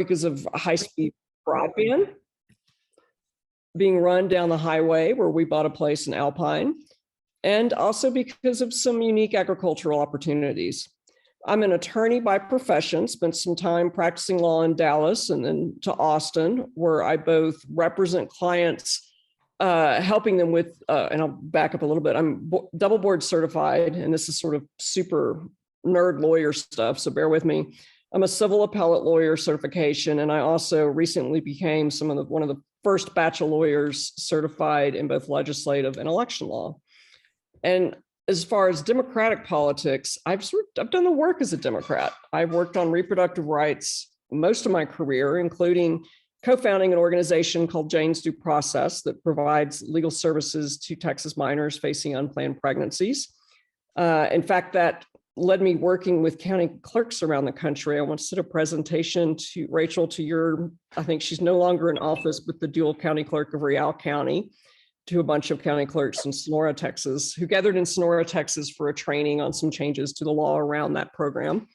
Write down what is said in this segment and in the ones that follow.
because of high-speed broadband being run down the highway where we bought a place in Alpine, and also because of some unique agricultural opportunities. I'm an attorney by profession, spent some time practicing law in Dallas and then to Austin, where I both represent clients, helping them with, and I'll back up a little bit, I'm double board certified, and this is sort of super nerd lawyer stuff, so bear with me. I'm a civil appellate lawyer certification, and I also recently became one of the first batch of lawyers certified in both legislative and election law. And as far as democratic politics, I've done the work as a Democrat. I've worked on reproductive rights most of my career, including co-founding an organization called Jane's Due Process that provides legal services to Texas minors facing unplanned pregnancies. In fact, that led me working with county clerks around the country. I once did a presentation to Rachel, I think she's no longer in office, but the dual county clerk of Real County, to a bunch of county clerks in Sonora, Texas, who gathered in Sonora, Texas for a training on some changes to the law around that program.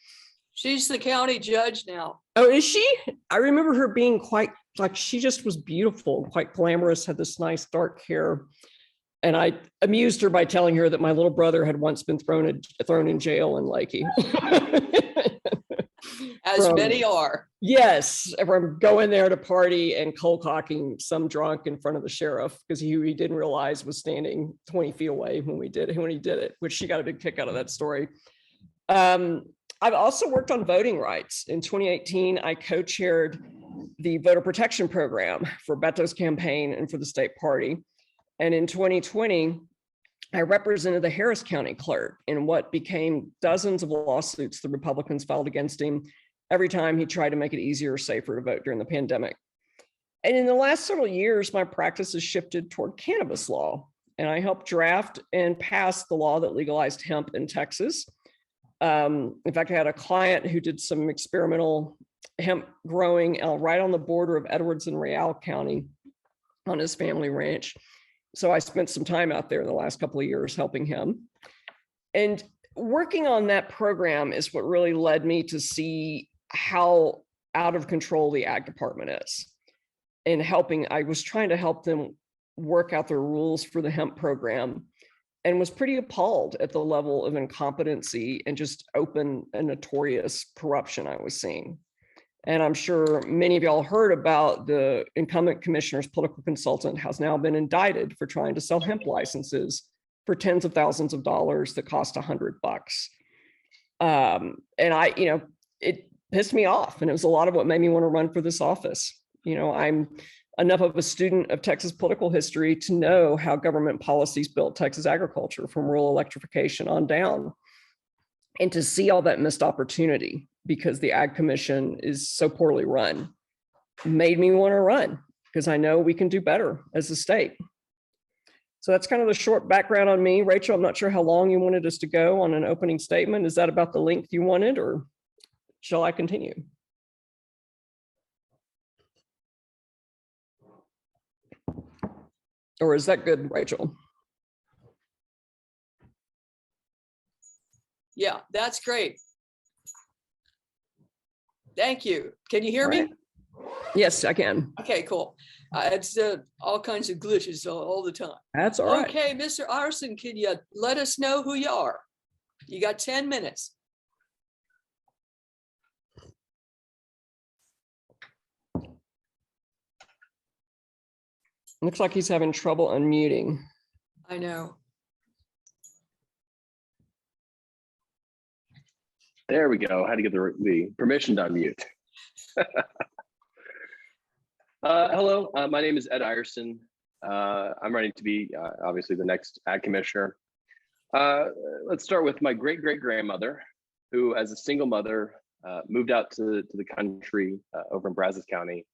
She's the county judge now. Oh, is she? I remember her being quite, she just was beautiful, quite glamorous, had this nice dark hair. And I amused her by telling her that my little brother had once been thrown in jail in Leakey. As many are. Yes, from going there to party and cold cocking some drunk in front of the sheriff because he didn't realize was standing 20 feet away when he did it, which she got a big kick out of that story. I've also worked on voting rights. In 2018, I co-chaired the voter protection program for Beto's campaign and for the state party. And in 2020, I represented the Harris County clerk in what became dozens of lawsuits the Republicans filed against him every time he tried to make it easier or safer to vote during the pandemic. And in the last several years, my practice has shifted toward cannabis law, and I helped draft and pass the law that legalized hemp in Texas. In fact, I had a client who did some experimental hemp growing right on the border of Edwards and Real County on his family ranch. So I spent some time out there in the last couple of years helping him. And working on that program is what really led me to see how out of control the ag department is. And I was trying to help them work out the rules for the hemp program and was pretty appalled at the level of incompetency and just open and notorious corruption I was seeing. And I'm sure many of y'all heard about the incumbent commissioner's political consultant has now been indicted for trying to sell hemp licenses for tens of thousands of dollars that cost $100. And it pissed me off. And it was a lot of what made me want to run for this office. I'm enough of a student of Texas political history to know how government policies built Texas agriculture from rural electrification on down, and to see all that missed opportunity because the Ag Commission is so poorly run made me want to run because I know we can do better as a state. So that's kind of the short background on me. Rachel, I'm not sure how long you wanted us to go on an opening statement. Is that about the length you wanted, or shall I continue? Or is that good, Rachel? Yeah, that's great. Thank you. Can you hear me? Yes, I can. Okay, cool. It's all kinds of glitches all the time. That's all right. Okay, Mr. Ireson, can you let us know who you are? You got 10 minutes. Looks like he's having trouble unmuting. I know. There we go. How to get the permission to unmute. Hello, my name is Ed Ireson. I'm running to be obviously the next Ag Commissioner. Let's start with my great-great-grandmother, who as a single mother moved out to the country over in Brazos County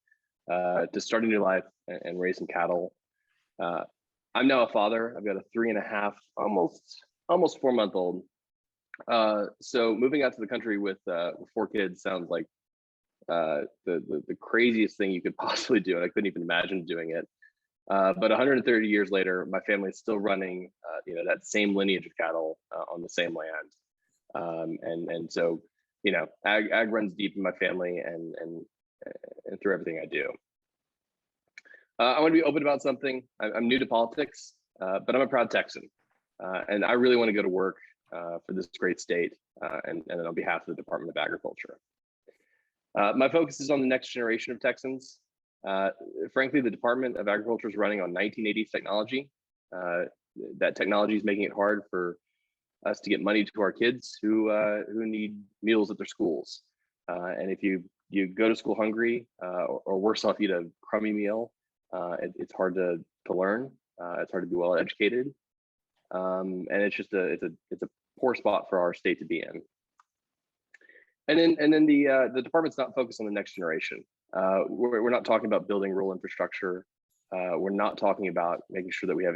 to start a new life and raise some cattle. I'm now a father. I've got a 3.5, almost 4-month-old. So moving out to the country with 4 kids sounds like the craziest thing you could possibly do, and I couldn't even imagine doing it. But 130 years later, my family is still running, that same lineage of cattle on the same land, and so ag runs deep in my family, and and through everything I do. I want to be open about something. I'm new to politics, but I'm a proud Texan, and I really want to go to work for this great state, and on behalf of the Department of Agriculture. My focus is on the next generation of Texans. Frankly, the Department of Agriculture is running on 1980s technology. That technology is making it hard for us to get money to our kids who need meals at their schools. And if you go to school hungry, or worse off, eat a crummy meal, it's hard to learn. It's hard to be well educated, and it's just it's a poor spot for our state to be in. And then the department's not focused on the next generation. We're not talking about building rural infrastructure. We're not talking about making sure that we have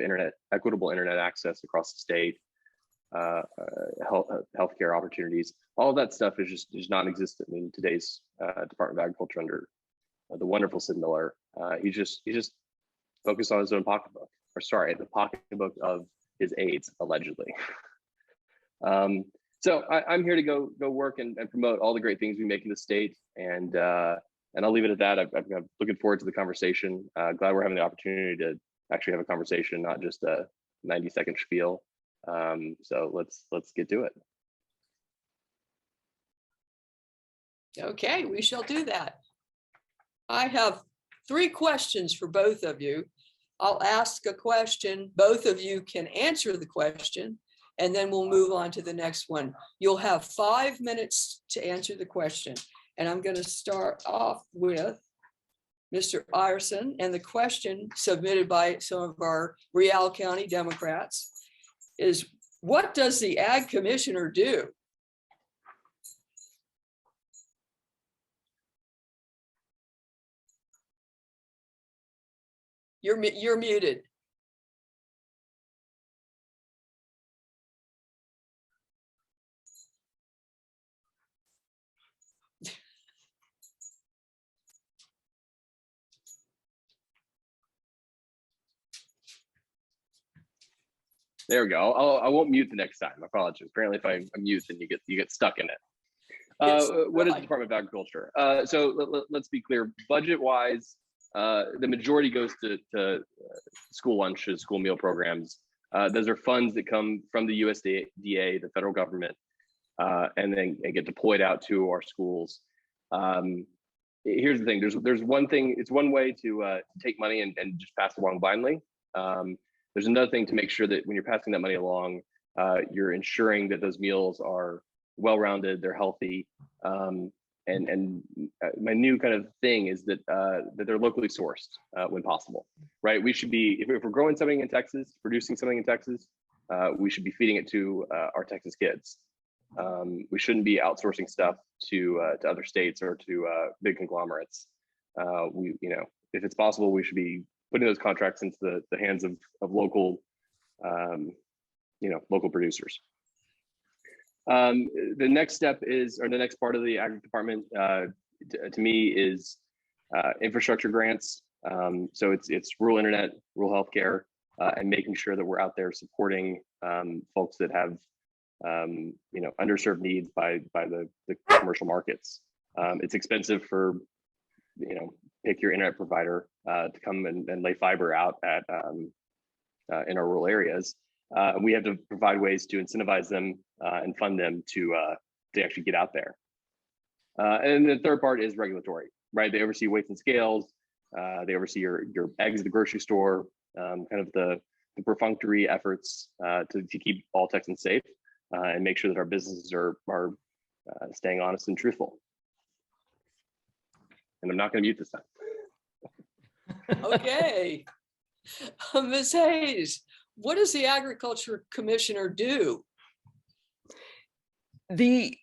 equitable internet access across the state, healthcare opportunities. All of that stuff is just non-existent in today's Department of Agriculture under the wonderful Sid Miller. He's just focused on his own pocketbook, or sorry, the pocketbook of his aides, allegedly. So I'm here to go work and promote all the great things we make in the state, and I'll leave it at that. I'm looking forward to the conversation. Glad we're having the opportunity to actually have a conversation, not just a 90-second spiel. So let's get to it. Okay, we shall do that. I have 3 questions for both of you. I'll ask a question, both of you can answer the question, and then we'll move on to the next one. You'll have 5 minutes to answer the question. And I'm going to start off with Mr. Ireson, and the question submitted by some of our Real County Democrats is, what does the Ag Commissioner do? You're muted. There we go. I won't mute the next time. I apologize. Apparently, if I mute, then you get stuck in it. What is the Department of Agriculture? So let's be clear. Budget-wise, the majority goes to school lunches, school meal programs. Those are funds that come from the USDA, the federal government, and then get deployed out to our schools. Here's the thing. There's one thing. It's one way to take money and just pass it along blindly. There's another thing to make sure that when you're passing that money along, you're ensuring that those meals are well-rounded, they're healthy, and my new kind of thing is that they're locally sourced when possible, right? We should be, if we're growing something in Texas, producing something in Texas, we should be feeding it to our Texas kids. We shouldn't be outsourcing stuff to other states or to big conglomerates. If it's possible, we should be putting those contracts into the hands of local, local producers. The next step is, or the next part of the Ag Department, to me, is infrastructure grants. So it's rural internet, rural healthcare, and making sure that we're out there supporting folks that have, underserved needs by the commercial markets. It's expensive for, pick your internet provider to come and lay fiber out at in our rural areas. We have to provide ways to incentivize them and fund them to actually get out there. And the third part is regulatory, right? They oversee weights and scales. They oversee your eggs at the grocery store, kind of the perfunctory efforts to keep all Texans safe and make sure that our businesses are staying honest and truthful. And I'm not going to mute this time. Okay. Ms. Hayes, what does the Agriculture Commissioner do? The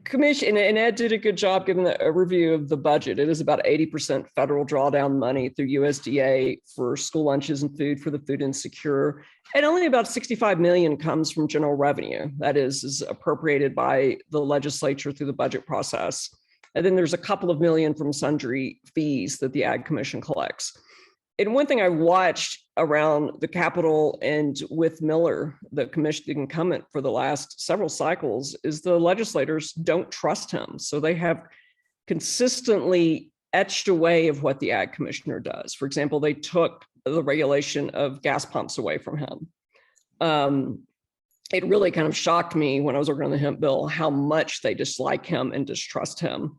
commission, and Ed did a good job giving the overview of the budget. It is about 80% federal drawdown money through USDA for school lunches and food for the food insecure. And only about 65 million comes from general revenue. That is appropriated by the legislature through the budget process. And then there's a couple of million from sundry fees that the Ag Commission collects. And one thing I watched around the Capitol and with Miller, the incumbent for the last several cycles, is the legislators don't trust him. So they have consistently etched away of what the ag commissioner does. For example, they took the regulation of gas pumps away from him. It really kind of shocked me when I was working on the hemp bill, how much they dislike him and distrust him.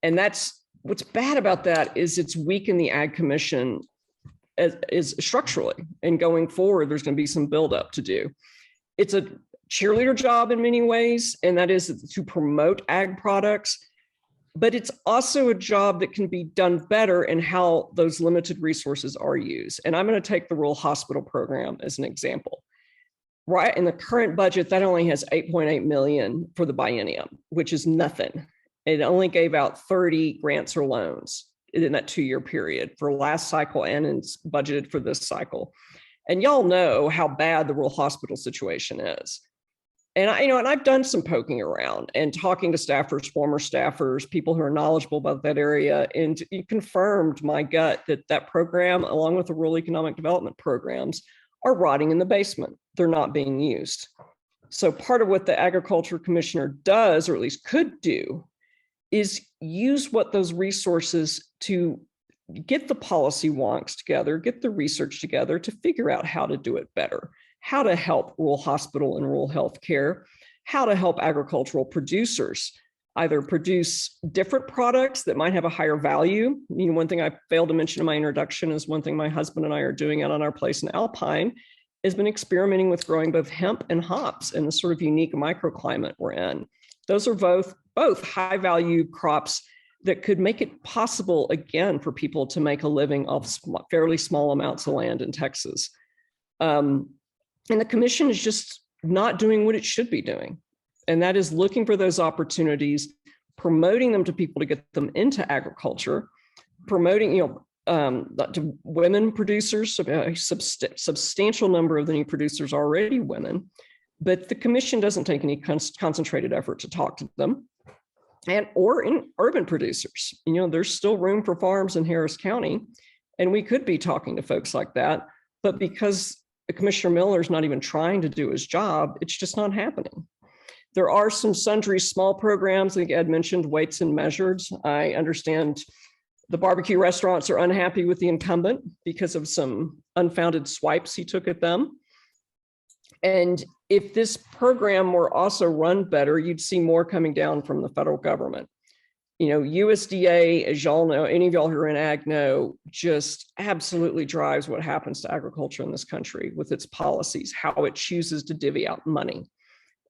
And that's what's bad about that is it's weakened the ag commission is structurally, and going forward, there's going to be some buildup to do. It's a cheerleader job in many ways, and that is to promote ag products, but it's also a job that can be done better in how those limited resources are used. And I'm going to take the rural hospital program as an example. Right in the current budget, that only has 8.8 million for the biennium, which is nothing. It only gave out 30 grants or loans in that 2-year period for last cycle, and it's budgeted for this cycle. And y'all know how bad the rural hospital situation is. And I've done some poking around and talking to staffers, former staffers, people who are knowledgeable about that area, and it confirmed my gut that that program, along with the rural economic development programs, are rotting in the basement. They're not being used. So part of what the agriculture commissioner does, or at least could do, is use what those resources to get the policy wonks together, get the research together to figure out how to do it better, how to help rural hospital and rural health care, how to help agricultural producers either produce different products that might have a higher value. One thing I failed to mention in my introduction is one thing my husband and I are doing out on our place in Alpine has been experimenting with growing both hemp and hops in the sort of unique microclimate we're in. Those are both high value crops that could make it possible again for people to make a living off fairly small amounts of land in Texas. And the commission is just not doing what it should be doing. And that is looking for those opportunities, promoting them to people to get them into agriculture, promoting, to women producers. A substantial number of the new producers are already women, but the commission doesn't take any concentrated effort to talk to them. Or in urban producers, there's still room for farms in Harris County, and we could be talking to folks like that. But because Commissioner Miller is not even trying to do his job, it's just not happening. There are some sundry small programs, like Ed mentioned, Weights and Measures. I understand the barbecue restaurants are unhappy with the incumbent because of some unfounded swipes he took at them. And if this program were also run better, you'd see more coming down from the federal government. USDA, as y'all know, any of y'all who are in ag know, just absolutely drives what happens to agriculture in this country with its policies, how it chooses to divvy out money.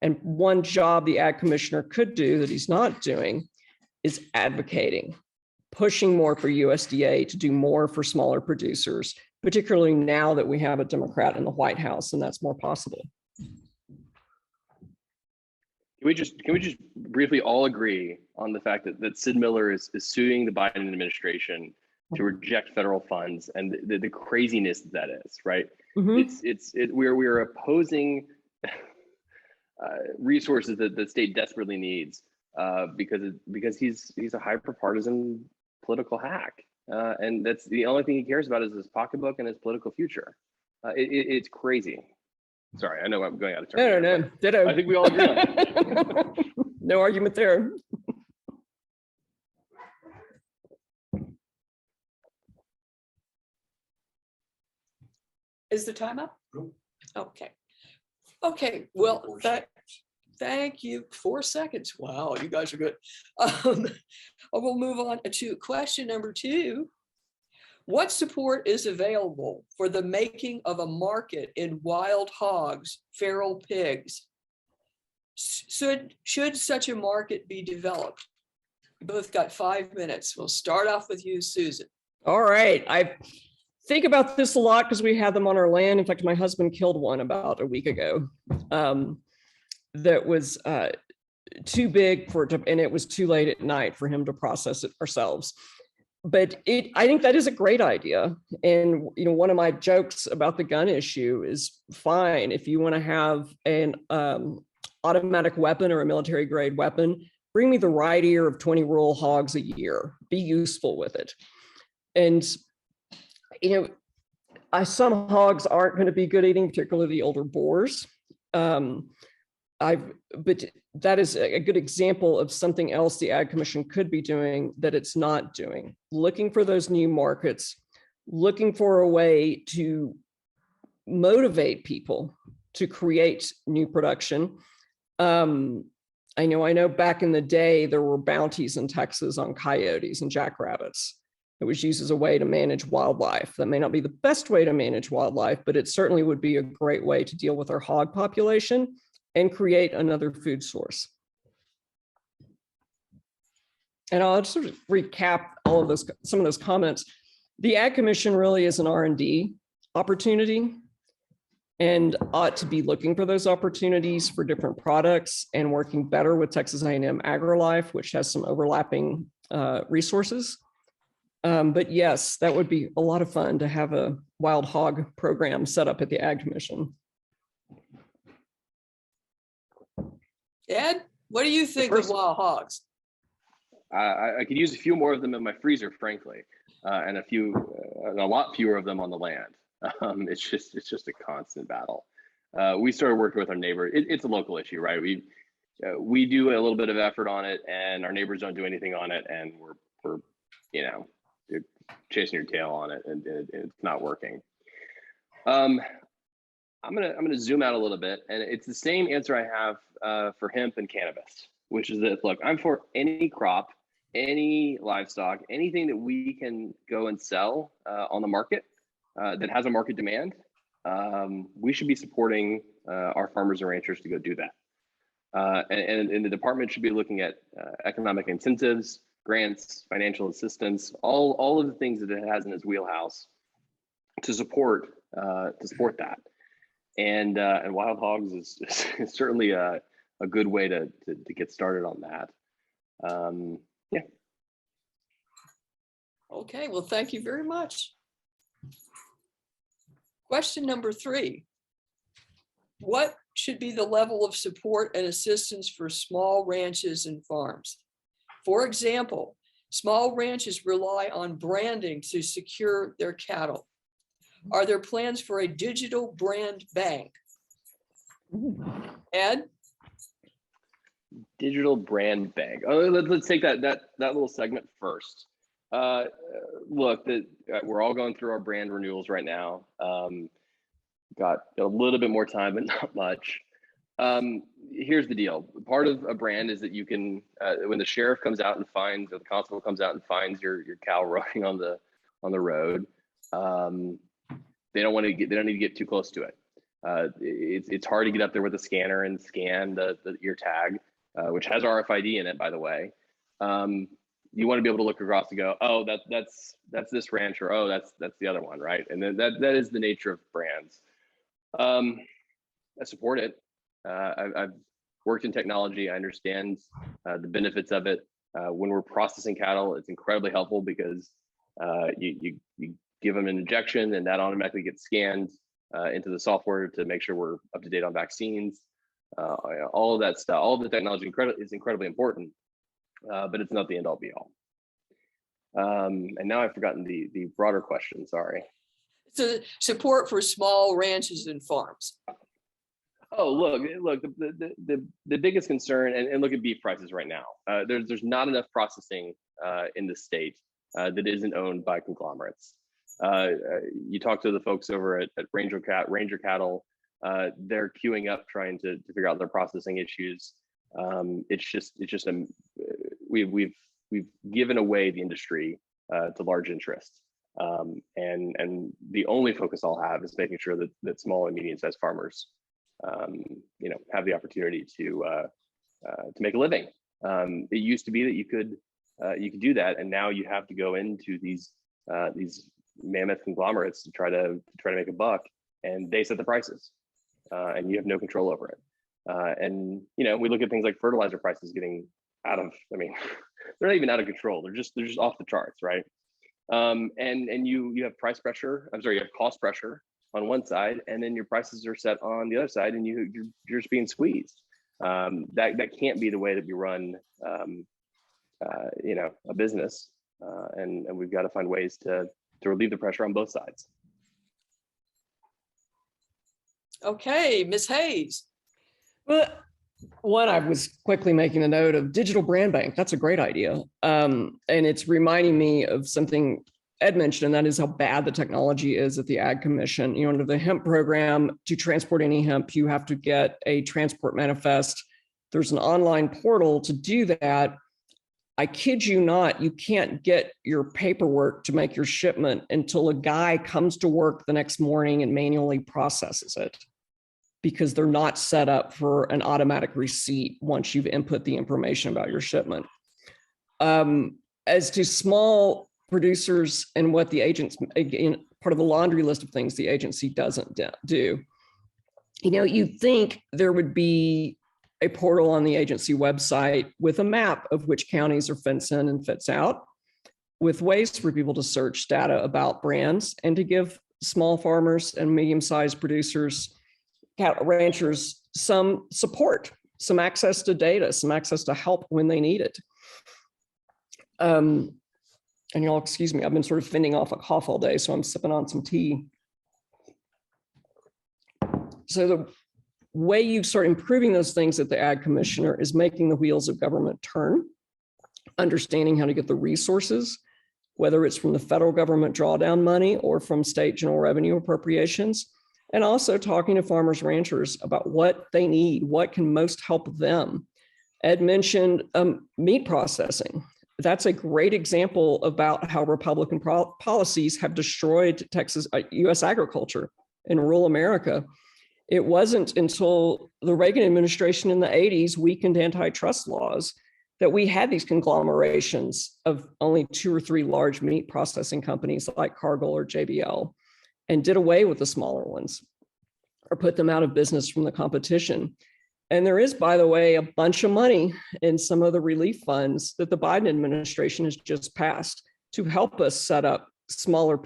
And one job the ag commissioner could do that he's not doing is advocating, pushing more for USDA to do more for smaller producers, particularly now that we have a Democrat in the White House, and that's more possible. Can we just briefly all agree on the fact that Sid Miller is suing the Biden administration to reject federal funds and the craziness that is, right? Mm-hmm. We're opposing resources that the state desperately needs because he's a hyper-partisan political hack, and that's the only thing he cares about is his pocketbook and his political future. It's crazy. Sorry, I know I'm going out of turn. No. Ditto. I think we all agree on that. No argument there. Is the time up? Okay. Well, thank you. 4 seconds. Wow, you guys are good. We'll move on to question number 2. What support is available for the making of a market in wild hogs, feral pigs? Should such a market be developed? You both got 5 minutes. We'll start off with you, Susan. All right. I think about this a lot because we had them on our land. In fact, my husband killed one about a week ago that was too big and it was too late at night for him to process it ourselves. But I think that is a great idea. And, one of my jokes about the gun issue is fine. If you want to have an automatic weapon or a military grade weapon, bring me the right ear of 20 rural hogs a year. Be useful with it. And, some hogs aren't going to be good eating, particularly the older boars. but that is a good example of something else the Ag Commission could be doing that it's not doing. Looking for those new markets, looking for a way to motivate people to create new production. I know back in the day, there were bounties in Texas on coyotes and jackrabbits. It was used as a way to manage wildlife. That may not be the best way to manage wildlife, but it certainly would be a great way to deal with our hog population and create another food source. And I'll just sort of recap all of those, some of those comments. The Ag Commission really is an R&D opportunity and ought to be looking for those opportunities for different products and working better with Texas A&M AgriLife, which has some overlapping resources. But yes, that would be a lot of fun to have a wild hog program set up at the Ag Commission. Ed, what do you think of wild hogs? I could use a few more of them in my freezer, frankly, and a lot fewer of them on the land. It's just a constant battle. We started working with our neighbor. It's a local issue, right? We do a little bit of effort on it, and our neighbors don't do anything on it, and we're you're chasing your tail on it, and it's not working. I'm gonna zoom out a little bit, and it's the same answer I have for hemp and cannabis, which is that, look, I'm for any crop, any livestock, anything that we can go and sell on the market that has a market demand. We should be supporting our farmers and ranchers to go do that. And the department should be looking at economic incentives, grants, financial assistance, all of the things that it has in its wheelhouse to support that. And wild hogs is certainly a good way to get started on that. Yeah. Okay, well, thank you very much. Question number 3. What should be the level of support and assistance for small ranches and farms? For example, small ranches rely on branding to secure their cattle. Are there plans for a digital brand bank? Ed? Digital brand bank. Oh, let's take that little segment first. Look, we're all going through our brand renewals right now. Got a little bit more time, but not much. Here's the deal. Part of a brand is that you can, when the sheriff comes out and finds, or the constable comes out and finds your cow running on the road, they don't need to get too close to it. It's hard to get up there with a scanner and scan your tag, which has RFID in it, by the way. You want to be able to look across and go, oh, that's this ranch, or oh, that's the other one, right? And then that is the nature of brands. I support it. I've worked in technology. I understand the benefits of it. When we're processing cattle, it's incredibly helpful because you give them an injection and that automatically gets scanned into the software to make sure we're up to date on vaccines. All of that stuff, all of the technology is incredibly important, but it's not the end all be all. And now I've forgotten the broader question, sorry. So support for small ranches and farms. Oh, look, the biggest concern, and look at beef prices right now. There's not enough processing in the state that isn't owned by conglomerates. You talk to the folks over at Ranger Cattle, they're queuing up trying to figure out their processing issues. We've given away the industry to large interests, and the only focus I'll have is making sure that small and medium-sized farmers have the opportunity to make a living. It used to be that you could do that, and now you have to go into these mammoth conglomerates to try to make a buck, and they set the prices, and you have no control over it. And we look at things like fertilizer prices getting out of, they're not even out of control. They're just off the charts, right? And you have price pressure. You have cost pressure on one side, and then your prices are set on the other side, and you're just being squeezed. That can't be the way that we run, a business, and we've got to find ways to relieve the pressure on both sides. Okay, Ms. Hayes. Well, One, I was quickly making a note of digital brand bank. That's a great idea. And it's reminding me of something Ed mentioned, and that is how bad the technology is at the Ag Commission. You know, under the hemp program, to transport any hemp, you have to get a transport manifest. There's an online portal to do that. I kid you not, you can't get your paperwork to make your shipment until a guy comes to work the next morning and manually processes it, because they're not set up for an automatic receipt once you've input the information about your shipment. As to small producers and what the agents, again, part of the laundry list of things the agency doesn't do. You know, you'd think there would be a portal on the agency website with a map of which counties are fence in and fence out, with ways for people to search data about brands and to give small farmers and medium-sized producers, ranchers, some support, some access to data, some access to help when they need it. And y'all excuse me, I've been sort of fending off a cough all day, so I'm sipping on some tea. So the way you start improving those things at the Ag Commissioner is making the wheels of government turn, understanding how to get the resources, whether it's from the federal government drawdown money or from state general revenue appropriations, and also talking to farmers, ranchers about what they need, what can most help them. Ed mentioned meat processing. That's a great example about how Republican policies have destroyed Texas, U.S. agriculture in rural America. It wasn't until the Reagan administration in the 80s weakened antitrust laws that we had these conglomerations of only 2 or 3 large meat processing companies like Cargill or JBL, and did away with the smaller ones or put them out of business from the competition. And there is, by the way, a bunch of money in some of the relief funds that the Biden administration has just passed to help us set up smaller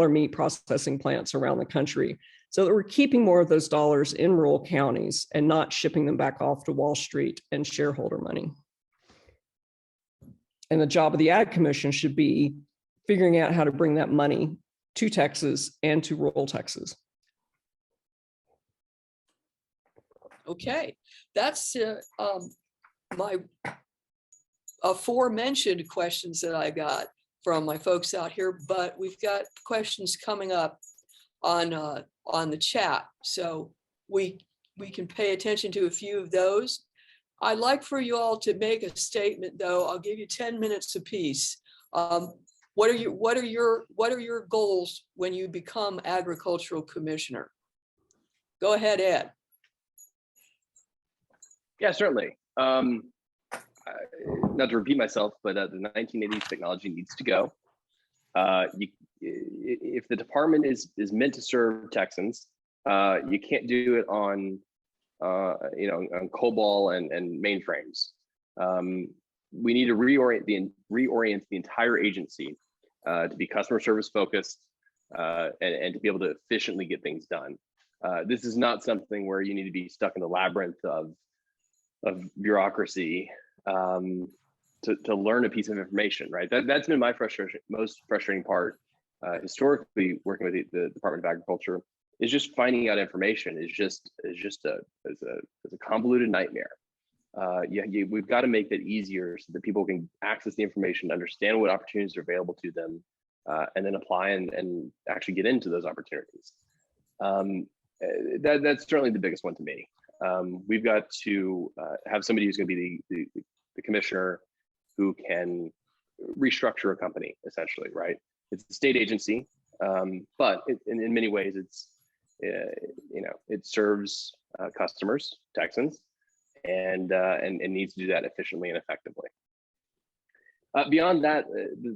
meat processing plants around the country, so that we're keeping more of those dollars in rural counties and not shipping them back off to Wall Street and shareholder money. And the job of the Ag Commission should be figuring out how to bring that money to Texas and to rural Texas. Okay, that's my aforementioned questions that I got from my folks out here, but we've got questions coming up on the chat, so we can pay attention to a few of those. I'd like for you all to make a statement, though. I'll give you 10 minutes apiece. What are your goals when you become agricultural commissioner? Go ahead, Ed. Yeah, certainly. Not to repeat myself, but the 1980s technology needs to go. If the department is meant to serve Texans, you can't do it on on COBOL and mainframes. We need to reorient the entire agency to be customer service focused and to be able to efficiently get things done. This is not something where you need to be stuck in the labyrinth of bureaucracy to learn a piece of information, right? That's been my most frustrating part historically working with the Department of Agriculture, is just finding out information is just a convoluted nightmare. We've got to make that easier so that people can access the information, understand what opportunities are available to them, and then apply and actually get into those opportunities. That's certainly the biggest one to me. We've got to have somebody who's going to be the commissioner who can restructure a company, essentially, right? It's a state agency, but in many ways, it serves customers, Texans, and needs to do that efficiently and effectively. Beyond that,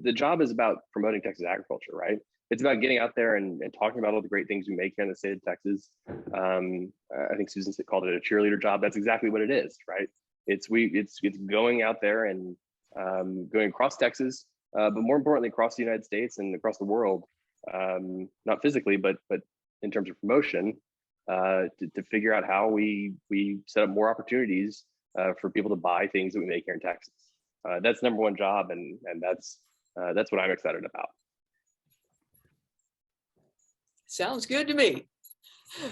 the job is about promoting Texas agriculture, right? It's about getting out there and talking about all the great things we make here in the state of Texas. I think Susan called it a cheerleader job. That's exactly what it is, right? It's going out there and going across Texas, but more importantly, across the United States and across the world, not physically, but in terms of promotion, to figure out how we set up more opportunities for people to buy things that we make here in Texas. That's number one job, and that's what I'm excited about. Sounds good to me.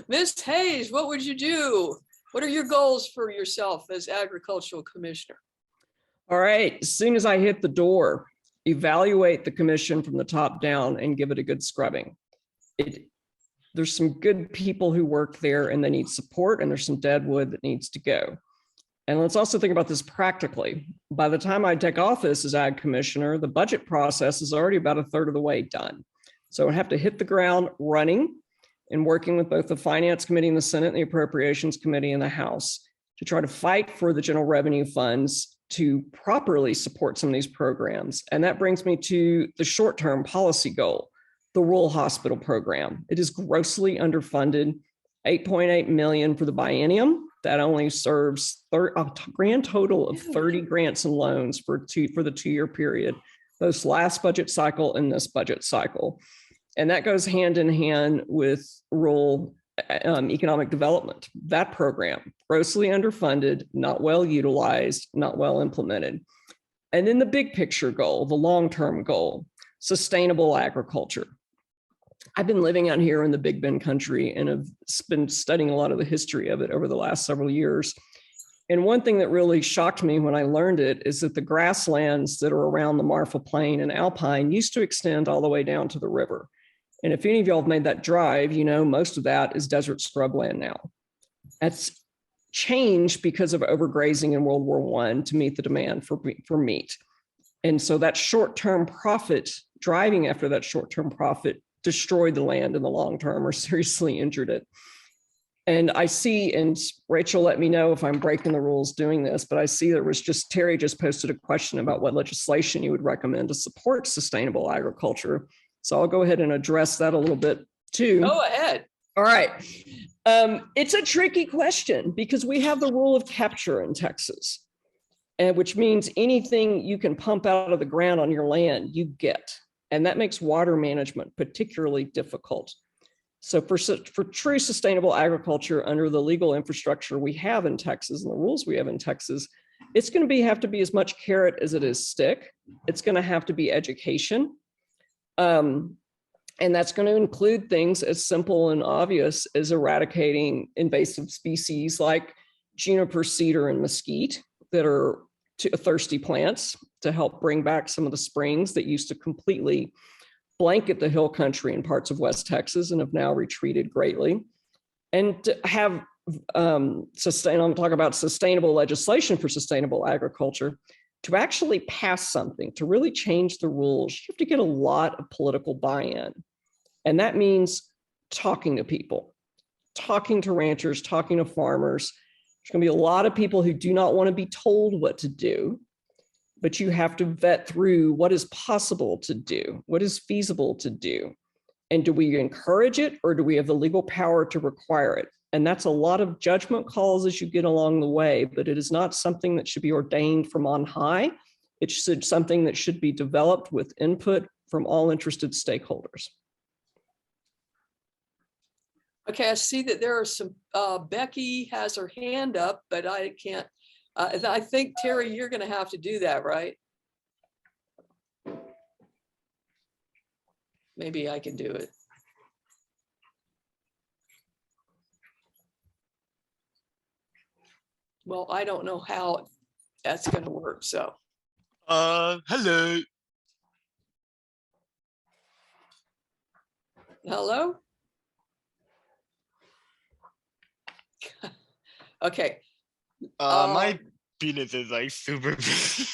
Ms. Hayes, what would you do What are your goals for yourself as agricultural commissioner? All right, as soon as I hit the door, evaluate the commission from the top down and give it a good scrubbing. There's some good people who work there and they need support, and there's some dead wood that needs to go. And let's also think about this practically. By the time I take office as ag commissioner, the budget process is already about a third of the way done. So I have to hit the ground running and working with both the finance committee in the Senate and the appropriations committee in the House to try to fight for the general revenue funds to properly support some of these programs. And that brings me to the short-term policy goal, the rural hospital program. It is grossly underfunded, 8.8 million for the biennium. That only serves a grand total of 30 grants and loans for the 2-year period, both last budget cycle and this budget cycle. And that goes hand in hand with rural economic development. That program, grossly underfunded, not well utilized, not well implemented. And then the big picture goal, the long-term goal, sustainable agriculture. I've been living out here in the Big Bend country and have been studying a lot of the history of it over the last several years. And one thing that really shocked me when I learned it is that the grasslands that are around the Marfa Plain and Alpine used to extend all the way down to the river. And if any of y'all have made that drive, you know, most of that is desert scrubland now. That's changed because of overgrazing in World War I to meet the demand for meat. And so that short-term profit, driving after that short-term profit, destroyed the land in the long term or seriously injured it. And I see, and Rachel, let me know if I'm breaking the rules doing this, but I see there was Terry just posted a question about what legislation you would recommend to support sustainable agriculture. So I'll go ahead and address that a little bit too. Go ahead. All right. It's a tricky question because we have the rule of capture in Texas, and which means anything you can pump out of the ground on your land, you get. And that makes water management particularly difficult. So for true sustainable agriculture under the legal infrastructure we have in Texas and the rules we have in Texas, it's going to have to be as much carrot as it is stick. It's going to have to be education. And that's going to include things as simple and obvious as eradicating invasive species like juniper, cedar, and mesquite that are thirsty plants to help bring back some of the springs that used to completely blanket the hill country in parts of West Texas and have now retreated greatly. And to have I'm talking about sustainable legislation for sustainable agriculture. To actually pass something, to really change the rules, you have to get a lot of political buy-in. And that means talking to people, talking to ranchers, talking to farmers. There's going to be a lot of people who do not want to be told what to do, but you have to vet through what is possible to do, what is feasible to do. And do we encourage it, or do we have the legal power to require it? And that's a lot of judgment calls as you get along the way, but it is not something that should be ordained from on high. It's something that should be developed with input from all interested stakeholders. Okay, I see that there are some, Becky has her hand up, but I can't, I think, Terry, you're gonna have to do that, right? Maybe I can do it. Well, I don't know how that's gonna work, so. Hello. Hello? Okay. My penis is like super big.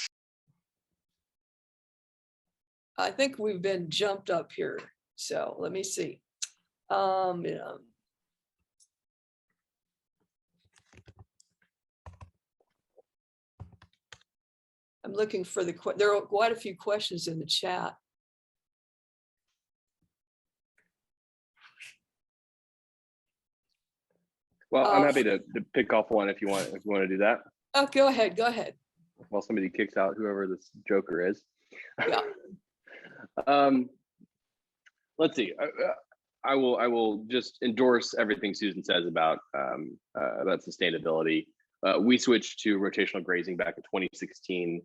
I think we've been jumped up here, so let me see. Yeah. I'm looking for there are quite a few questions in the chat. Well, I'm happy to pick off one if you want to do that. Oh, go ahead, go ahead. While somebody kicks out whoever this joker is. Yeah. Let's see. I will just endorse everything Susan says about sustainability. We switched to rotational grazing back in 2016,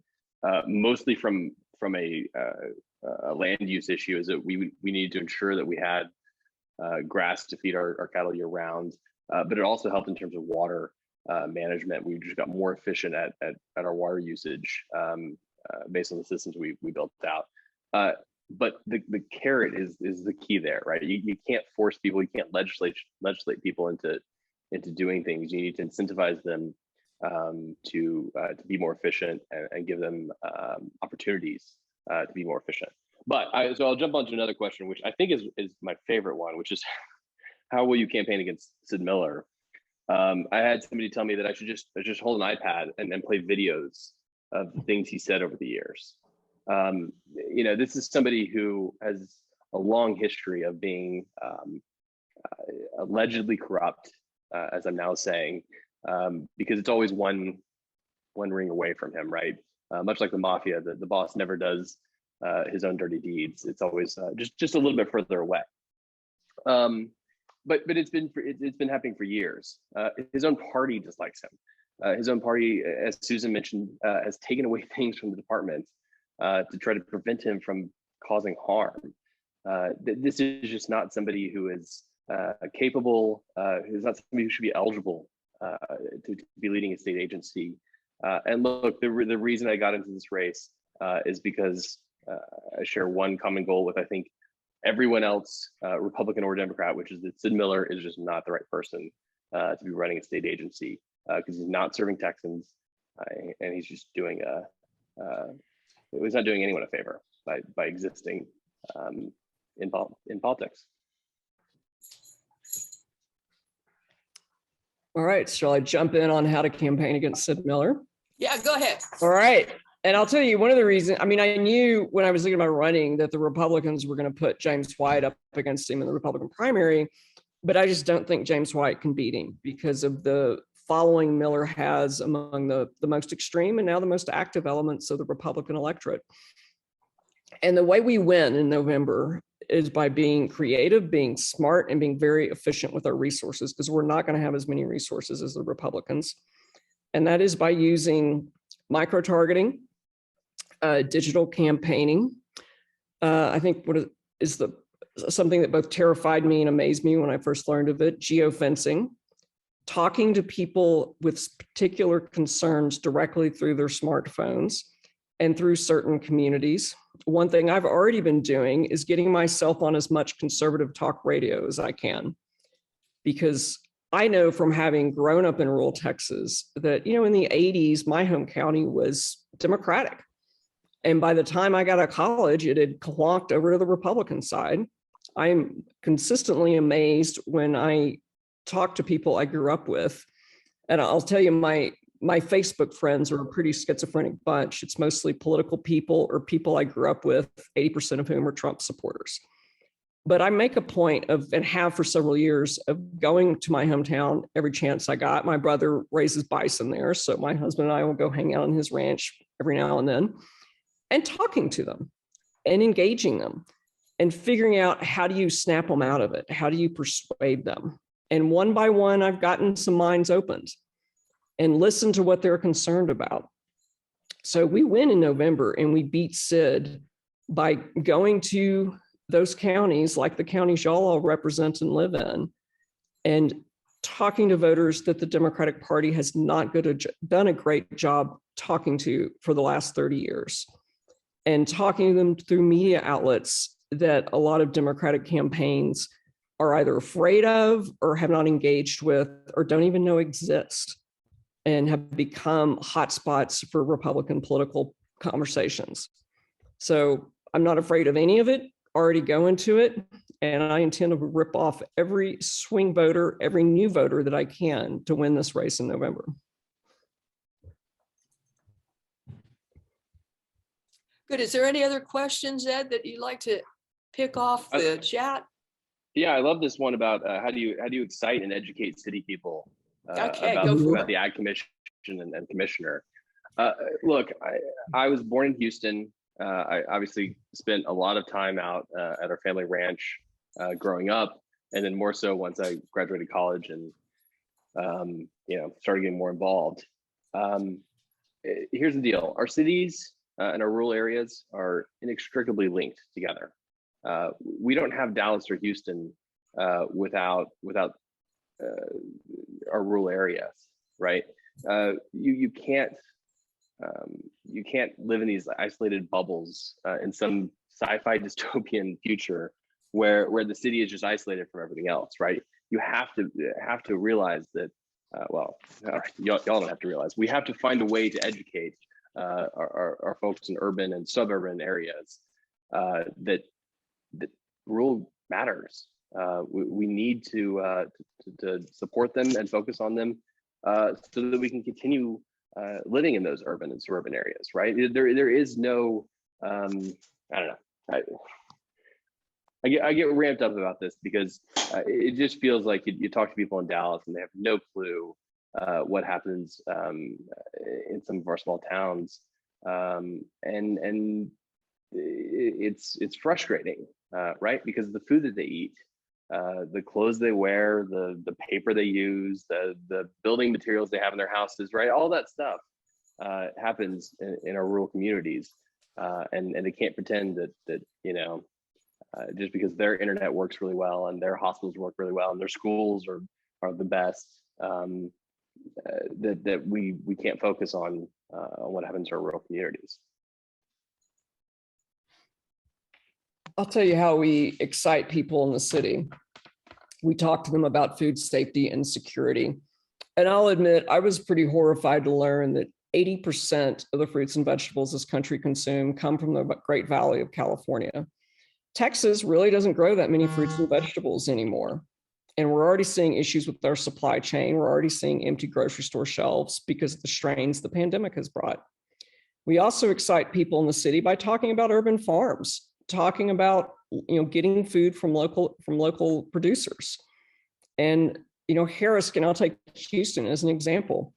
mostly from a land use issue, is that we needed to ensure that we had grass to feed our cattle year round, but it also helped in terms of water. management. We just got more efficient at our water usage based on the systems we built out. But the carrot is the key there, right? You can't force people, you can't legislate people into doing things. You need to incentivize them to be more efficient and give them opportunities to be more efficient. But so I'll jump on to another question, which I think is my favorite one, which is how will you campaign against Sid Miller? I had somebody tell me that I should just hold an iPad and play videos of the things he said over the years. This is somebody who has a long history of being allegedly corrupt, as I'm now saying, because it's always one ring away from him, right? Much like the mafia, the boss never does his own dirty deeds. It's always just a little bit further away. But it's been happening for years. His own party dislikes him. His own party, as Susan mentioned, has taken away things from the department to try to prevent him from causing harm. This is just not somebody who is capable, who's not somebody who should be eligible to be leading a state agency. And look, the reason I got into this race is because I share one common goal with, I think, everyone else, Republican or Democrat, which is that Sid Miller is just not the right person to be running a state agency because he's not serving Texans and he's just doing he's not doing anyone a favor by existing in politics. All right, shall I jump in on how to campaign against Sid Miller? Yeah, go ahead. All right. And I'll tell you one of the reasons, I mean, I knew when I was thinking about running that the Republicans were going to put James White up against him in the Republican primary, but I just don't think James White can beat him because of the following Miller has among the most extreme and now the most active elements of the Republican electorate. And the way we win in November is by being creative, being smart, and being very efficient with our resources, because we're not going to have as many resources as the Republicans. And that is by using micro-targeting, digital campaigning. I think what is something that both terrified me and amazed me when I first learned of it, geofencing, talking to people with particular concerns directly through their smartphones and through certain communities. One thing I've already been doing is getting myself on as much conservative talk radio as I can, because I know from having grown up in rural Texas that, in the 80s, my home county was Democratic. And by the time I got out of college, it had clonked over to the Republican side. I'm consistently amazed when I talk to people I grew up with. And I'll tell you, my Facebook friends are a pretty schizophrenic bunch. It's mostly political people or people I grew up with, 80% of whom are Trump supporters. But I make a point of, and have for several years, of going to my hometown every chance I got. My brother raises bison there, so my husband and I will go hang out on his ranch every now and then, and talking to them and engaging them and figuring out, how do you snap them out of it? How do you persuade them? And one by one, I've gotten some minds opened and listened to what they're concerned about. So we win in November and we beat Sid by going to those counties, like the counties y'all all represent and live in, and talking to voters that the Democratic Party has not done a great job talking to for the last 30 years, and talking to them through media outlets that a lot of Democratic campaigns are either afraid of or have not engaged with or don't even know exist, and have become hotspots for Republican political conversations. So I'm not afraid of any of it, already go into it, and I intend to rip off every swing voter, every new voter that I can to win this race in November. Good. Is there any other questions, Ed, that you'd like to pick off the chat? Yeah, I love this one about how do you excite and educate city people about the Ag Commission and Commissioner. Look, I was born in Houston. I obviously spent a lot of time out at our family ranch growing up, and then more so once I graduated college and started getting more involved. Here's the deal: our cities and our rural areas are inextricably linked together. We don't have Dallas or Houston without our rural areas. right? You can't live in these isolated bubbles in some sci-fi dystopian future where the city is just isolated from everything else, right? You have to realize that. Y'all don't have to realize. We have to find a way to educate our folks in urban and suburban areas that rural matters. We need to support them and focus on them so that we can continue living in those urban and suburban areas, right? There is no, I don't know. I get ramped up about this because it just feels like you talk to people in Dallas and they have no clue what happens in some of our small towns, and it's frustrating, right? Because the food that they eat, the clothes they wear, the paper they use, the building materials they have in their houses, right? All that stuff happens in our rural communities, and they can't pretend that just because their internet works really well and their hospitals work really well and their schools are the best, that we can't focus on what happens to our rural communities. I'll tell you how we excite people in the city. We talk to them about food safety and security. And I'll admit, I was pretty horrified to learn that 80% of the fruits and vegetables this country consumes come from the Great Valley of California. Texas really doesn't grow that many fruits and vegetables anymore. And we're already seeing issues with our supply chain. We're already seeing empty grocery store shelves because of the strains the pandemic has brought. We also excite people in the city by talking about urban farms, talking about getting food from local producers. And Harris, and I'll take Houston as an example.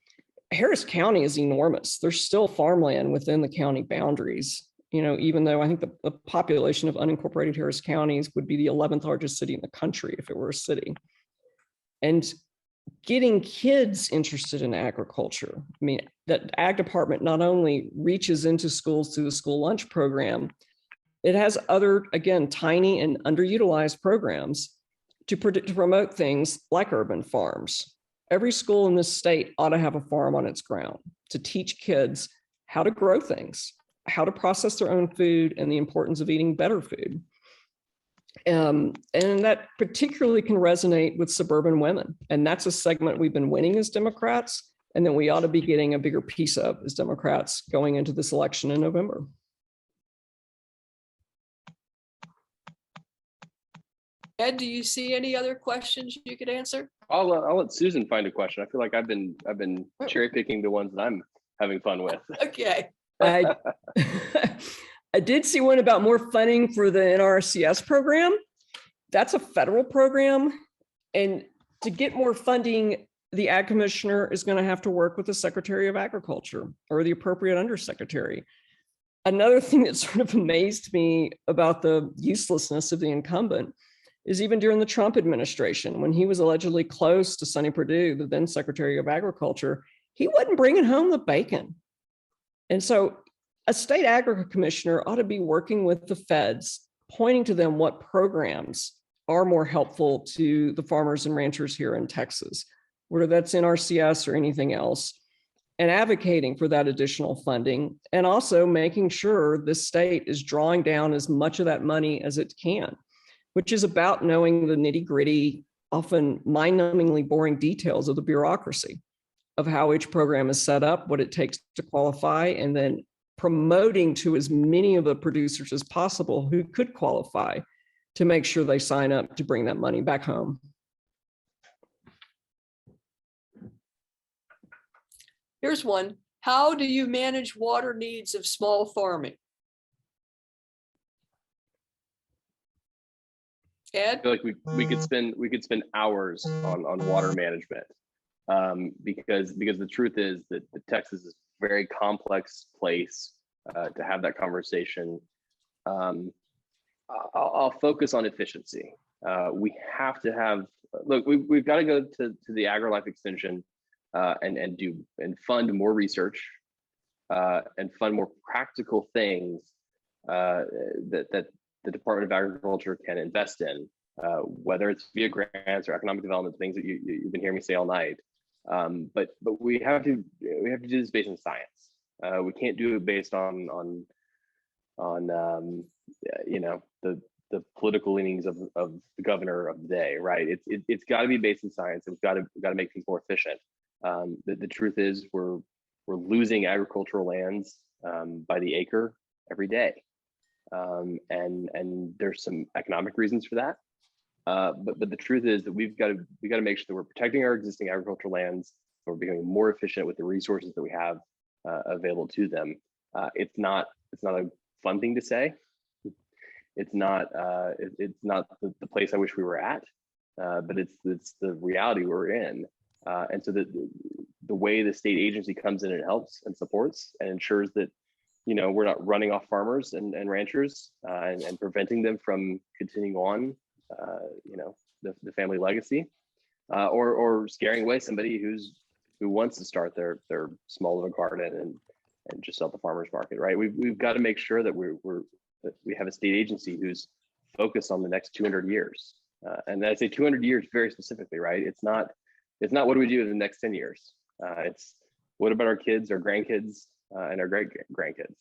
Harris County is enormous. There's still farmland within the county boundaries. Even though I think the population of unincorporated Harris counties would be the 11th largest city in the country if it were a city. And getting kids interested in agriculture. I mean, that ag department not only reaches into schools through the school lunch program, it has other, again, tiny and underutilized programs to promote things like urban farms. Every school in this state ought to have a farm on its ground to teach kids how to grow things, how to process their own food, and the importance of eating better food. And that particularly can resonate with suburban women. And that's a segment we've been winning as Democrats, and that we ought to be getting a bigger piece of as Democrats going into this election in November. Ed, do you see any other questions you could answer? I'll let Susan find a question. I feel like I've been cherry picking the ones that I'm having fun with. Okay. I did see one about more funding for the NRCS program. That's a federal program. And to get more funding, the ag commissioner is going to have to work with the Secretary of Agriculture or the appropriate undersecretary. Another thing that sort of amazed me about the uselessness of the incumbent is even during the Trump administration, when he was allegedly close to Sonny Perdue, the then Secretary of Agriculture, he wasn't bringing home the bacon. And so a state agriculture commissioner ought to be working with the feds, pointing to them what programs are more helpful to the farmers and ranchers here in Texas, whether that's NRCS or anything else, and advocating for that additional funding, and also making sure the state is drawing down as much of that money as it can, which is about knowing the nitty-gritty, often mind-numbingly boring details of the bureaucracy of how each program is set up, what it takes to qualify, and then promoting to as many of the producers as possible who could qualify to make sure they sign up to bring that money back home. Here's one. How do you manage water needs of small farming? Ed? I feel like we could spend hours on water management, because the truth is that Texas is a very complex place to have that conversation. I'll focus on efficiency. We have to have, look, we've got to go to the AgriLife extension and fund more research and fund more practical things that the Department of Agriculture can invest in, whether it's via grants or economic development, things that you've been hearing me say all night. But we have to do this based on science. We can't do it based on you know, the political leanings of the governor of the day, right? It's got to be based in science. We've got to make things more efficient. The truth is we're losing agricultural lands by the acre every day, and there's some economic reasons for that. But the truth is that we got to make sure that we're protecting our existing agricultural lands. We're becoming more efficient with the resources that we have available to them. It's not a fun thing to say. It's not the place I wish we were at, but it's the reality we're in. And so the way the state agency comes in and helps and supports and ensures that, you know, we're not running off farmers and ranchers and preventing them from continuing on, you know, the family legacy, or scaring away somebody who wants to start their small little garden and just sell at the farmers market, right? We've got to make sure that that we have a state agency who's focused on the next 200 years. And I say 200 years very specifically, right? It's not what do we do in the next 10 years? It's what about our kids, our grandkids, and our great grandkids?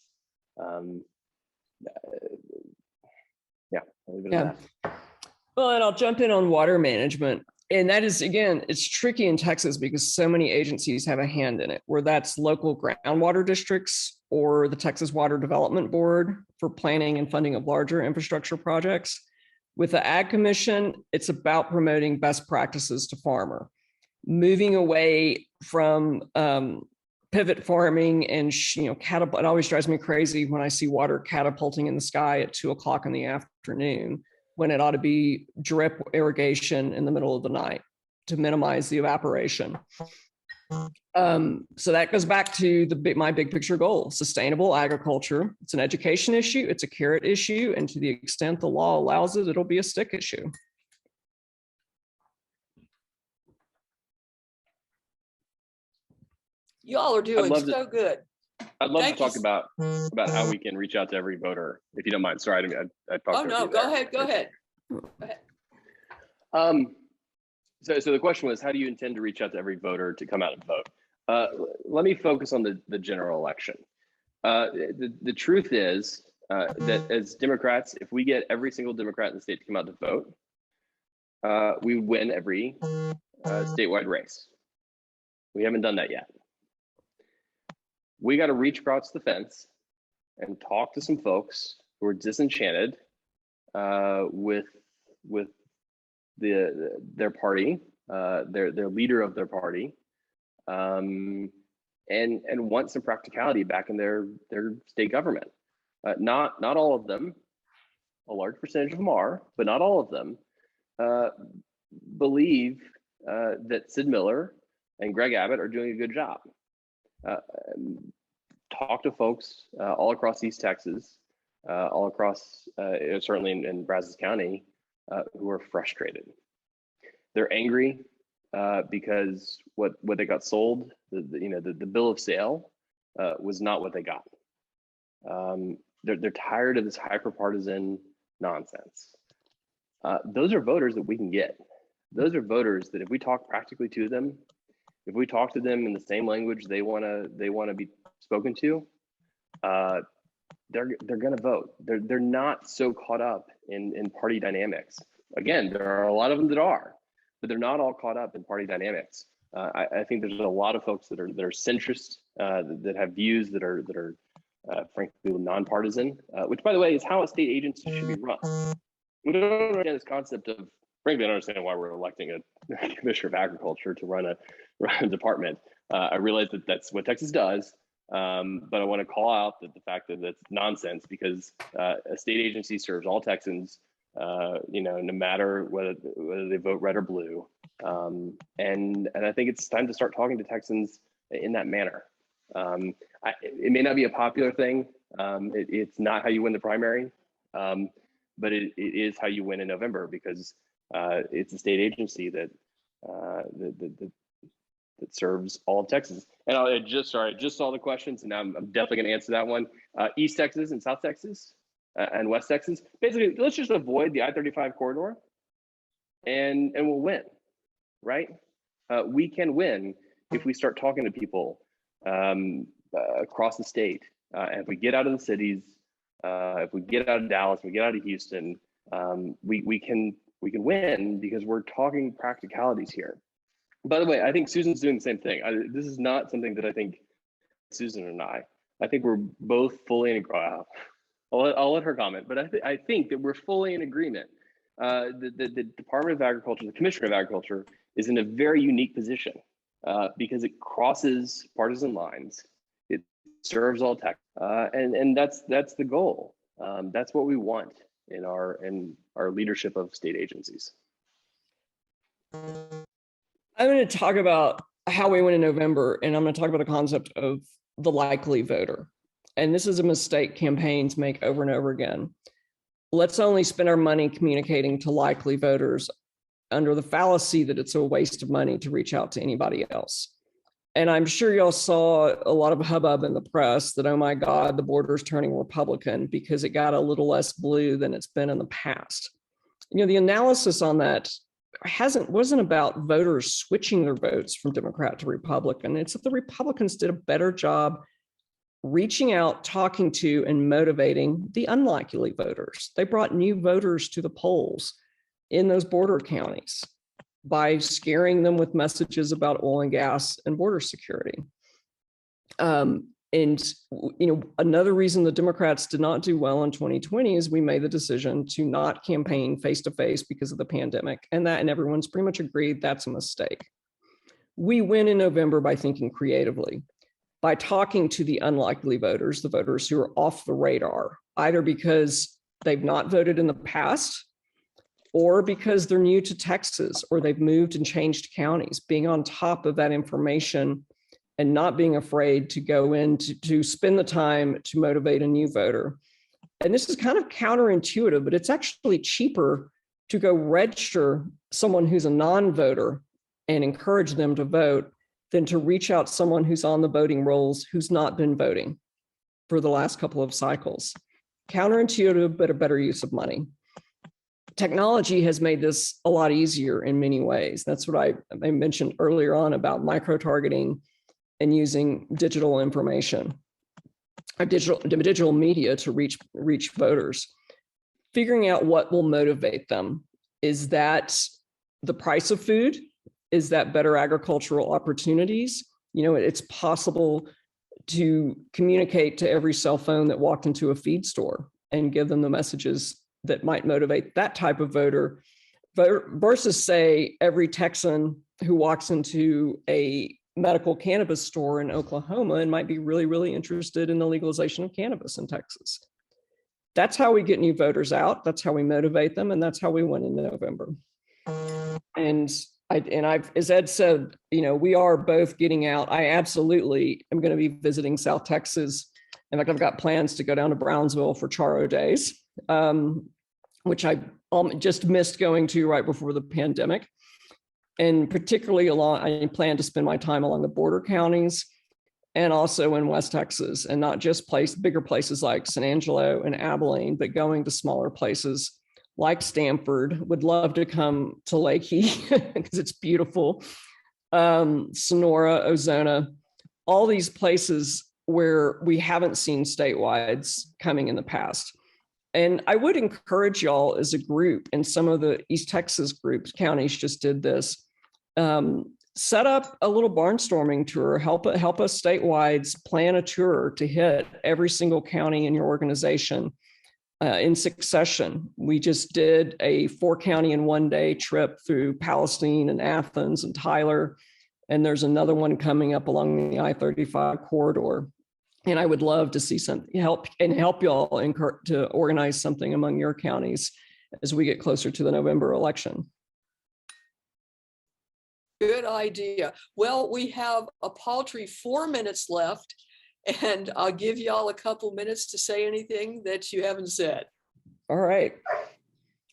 Yeah, I'll leave it at that. Well, and I'll jump in on water management. And that is, again, it's tricky in Texas because so many agencies have a hand in it, where that's local groundwater districts or the Texas Water Development Board for planning and funding of larger infrastructure projects. With the Ag Commission, it's about promoting best practices to farmer, moving away from pivot farming and, you know, it always drives me crazy when I see water catapulting in the sky at 2 o'clock in the afternoon, when it ought to be drip irrigation in the middle of the night to minimize the evaporation. So that goes back to my big picture goal: sustainable agriculture. It's an education issue, it's a carrot issue, and to the extent the law allows it, it'll be a stick issue. Y'all are doing so good. I'd love Thank to talk you. about how we can reach out to every voter, if you don't mind. Sorry, I talked. Oh, no, go ahead. So the question was, how do you intend to reach out to every voter to come out and vote? Let me focus on the general election. The truth is that as Democrats, if we get every single Democrat in the state to come out to vote, we win every statewide race. We haven't done that yet. We got to reach across the fence and talk to some folks who are disenchanted with their party, their leader of their party, and want some practicality back in their state government. Not all of them, a large percentage of them are, but not all of them believe that Sid Miller and Greg Abbott are doing a good job. Talk to folks all across East Texas, all across certainly in Brazos County, who are frustrated. They're angry because what they got sold, the bill of sale, was not what they got. They're tired of this hyper-partisan nonsense. Those are voters that we can get. Those are voters that if we talk practically to them, if we talk to them in the same language they want to be spoken to, they're going to vote. They're not so caught up in party dynamics. Again, there are a lot of them that are, but they're not all caught up in party dynamics. I think there's a lot of folks that are centrist, that have views that are frankly nonpartisan, which, by the way, is how a state agency should be run. We don't understand this concept of, frankly, I don't understand why we're electing a commissioner of agriculture to run a department. I realize that that's what Texas does, but I want to call out the fact that that's nonsense, because a state agency serves all Texans, no matter whether they vote red or blue. And I think it's time to start talking to Texans in that manner. It may not be a popular thing. It's not how you win the primary, but it is how you win in November, because it's a state agency that serves all of Texas. And I just saw the questions, and I'm definitely going to answer that one. East Texas and South Texas and West Texas. Basically, let's just avoid the I-35 corridor, and we'll win, right? We can win if we start talking to people across the state, and if we get out of the cities, if we get out of Dallas, we get out of Houston, we can win because we're talking practicalities here. By the way, I think Susan's doing the same thing. This is not something that I think Susan and I think we're both fully in agreement. I'll let her comment, but I think that we're fully in agreement. The Department of Agriculture, the Commissioner of Agriculture, is in a very unique position because it crosses partisan lines. It serves all tech, and that's the goal. That's what we want in our leadership of state agencies. I'm going to talk about how we went in November, and I'm going to talk about the concept of the likely voter. And this is a mistake campaigns make over and over again. Let's only spend our money communicating to likely voters under the fallacy that it's a waste of money to reach out to anybody else. And I'm sure y'all saw a lot of hubbub in the press that, oh my God, the border's turning Republican because it got a little less blue than it's been in the past. You know, the analysis on that wasn't about voters switching their votes from Democrat to Republican. It's that the Republicans did a better job reaching out, talking to, and motivating the unlikely voters. They brought new voters to the polls in those border counties by scaring them with messages about oil and gas and border security. And you know, another reason the Democrats did not do well in 2020 is we made the decision to not campaign face-to-face because of the pandemic, and everyone's pretty much agreed that's a mistake. We win in November by thinking creatively, by talking to the unlikely voters, the voters who are off the radar, either because they've not voted in the past or because they're new to Texas or they've moved and changed counties, being on top of that information and not being afraid to go in to spend the time to motivate a new voter. And this is kind of counterintuitive, but it's actually cheaper to go register someone who's a non-voter and encourage them to vote than to reach out to someone who's on the voting rolls who's not been voting for the last couple of cycles. Counterintuitive, but a better use of money. Technology has made this a lot easier in many ways. That's what I mentioned earlier on about micro-targeting and using digital information, digital media to reach voters. Figuring out what will motivate them. Is that the price of food? Is that better agricultural opportunities? You know, it's possible to communicate to every cell phone that walked into a feed store and give them the messages that might motivate that type of voter versus, say, every Texan who walks into a medical cannabis store in Oklahoma and might be really, really interested in the legalization of cannabis in Texas. That's how we get new voters out. That's how we motivate them. And that's how we win in November. And I've, as Ed said, you know, we are both getting out. I absolutely am going to be visiting South Texas. In fact, I've got plans to go down to Brownsville for Charo Days, which I just missed going to right before the pandemic. And particularly I plan to spend my time along the border counties and also in West Texas, and not just bigger places like San Angelo and Abilene, but going to smaller places like Stanford. Would love to come to Leahy because it's beautiful. Sonora, Ozona, all these places where we haven't seen statewide coming in the past. And I would encourage y'all as a group, and some of the East Texas groups, counties just did this, set up a little barnstorming tour, help us statewide plan a tour to hit every single county in your organization in succession. We just did a 4-county in 1-day trip through Palestine and Athens and Tyler. And there's another one coming up along the I-35 corridor. And I would love to see something help y'all to organize something among your counties as we get closer to the November election. Good idea. Well, we have a paltry 4 minutes left, and I'll give y'all a couple minutes to say anything that you haven't said. All right.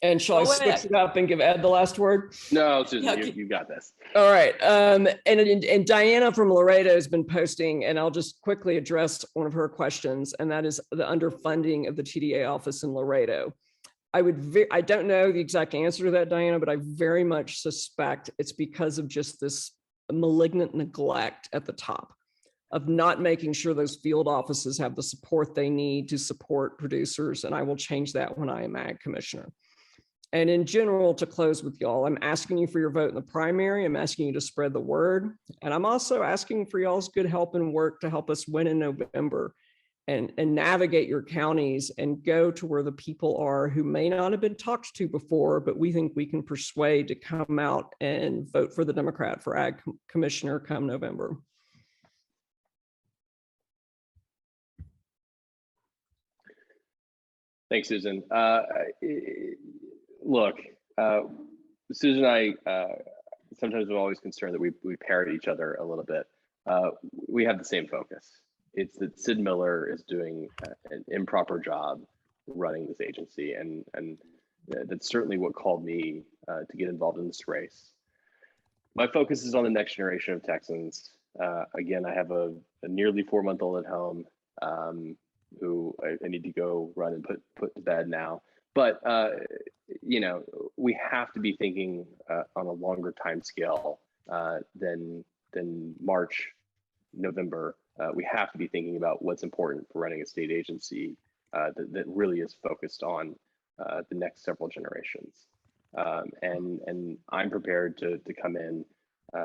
And shall I switch it up and give Ed the last word? No, Susan, you got this. All right. And Diana from Laredo has been posting, and I'll just quickly address one of her questions, and that is the underfunding of the TDA office in Laredo. I don't know the exact answer to that, Diana, but I very much suspect it's because of just this malignant neglect at the top of not making sure those field offices have the support they need to support producers. And I will change that when I am ag commissioner. And in general, to close with y'all, I'm asking you for your vote in the primary. I'm asking you to spread the word. And I'm also asking for y'all's good help and work to help us win in November and navigate your counties and go to where the people are who may not have been talked to before, but we think we can persuade to come out and vote for the Democrat for ag commissioner come November. Thanks, Susan. Look, Susan and I sometimes we're always concerned that we parrot each other a little bit. We have the same focus. It's that Sid Miller is doing an improper job running this agency, and that's certainly what called me to get involved in this race. My focus is on the next generation of Texans. Again, I have a nearly 4-month-old at home who I need to go run and put to bed now. But you know, we have to be thinking on a longer time scale than March, November. We have to be thinking about what's important for running a state agency that really is focused on the next several generations. And I'm prepared to come in,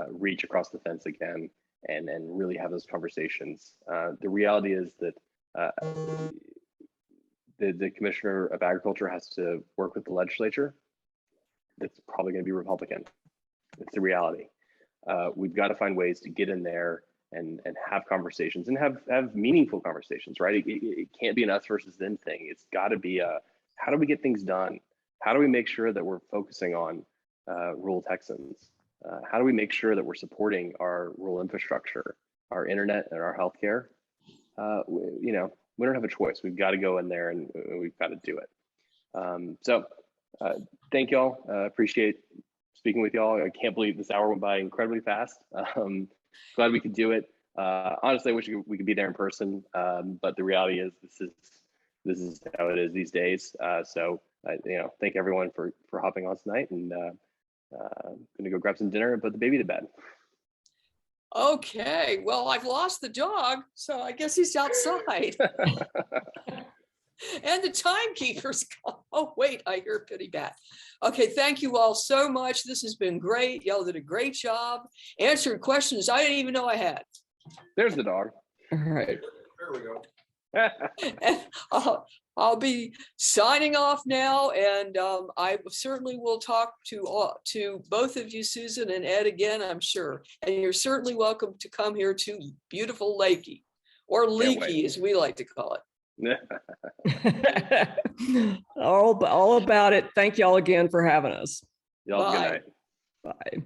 reach across the fence again, and really have those conversations. The reality is that the Commissioner of Agriculture has to work with the legislature. That's probably going to be Republican. It's the reality. We've got to find ways to get in there and have conversations and have meaningful conversations, right? It can't be an us versus them thing. It's got to be how do we get things done? How do we make sure that we're focusing on rural Texans? How do we make sure that we're supporting our rural infrastructure, our internet, and our healthcare? You know, we don't have a choice. We've got to go in there and we've got to do it. So thank y'all. Appreciate speaking with y'all. I can't believe this hour went by incredibly fast. Glad we could do it. Honestly, I wish we could be there in person, but the reality is this is how it is these days. So you know, thank everyone for hopping on tonight, and gonna go grab some dinner and put the baby to bed. Okay, well, I've lost the dog, so I guess he's outside. And the timekeeper's gone. Oh, wait, I hear Pitty Bat. Okay, thank you all so much. This has been great. Y'all did a great job answering questions I didn't even know I had. There's the dog. All right. There we go. And I'll be signing off now, and I certainly will talk to both of you, Susan and Ed, again, I'm sure. And you're certainly welcome to come here to beautiful Lakey, or Leaky as we like to call it. all about it. Thank y'all again for having us. Y'all have a good Bye. night. Bye.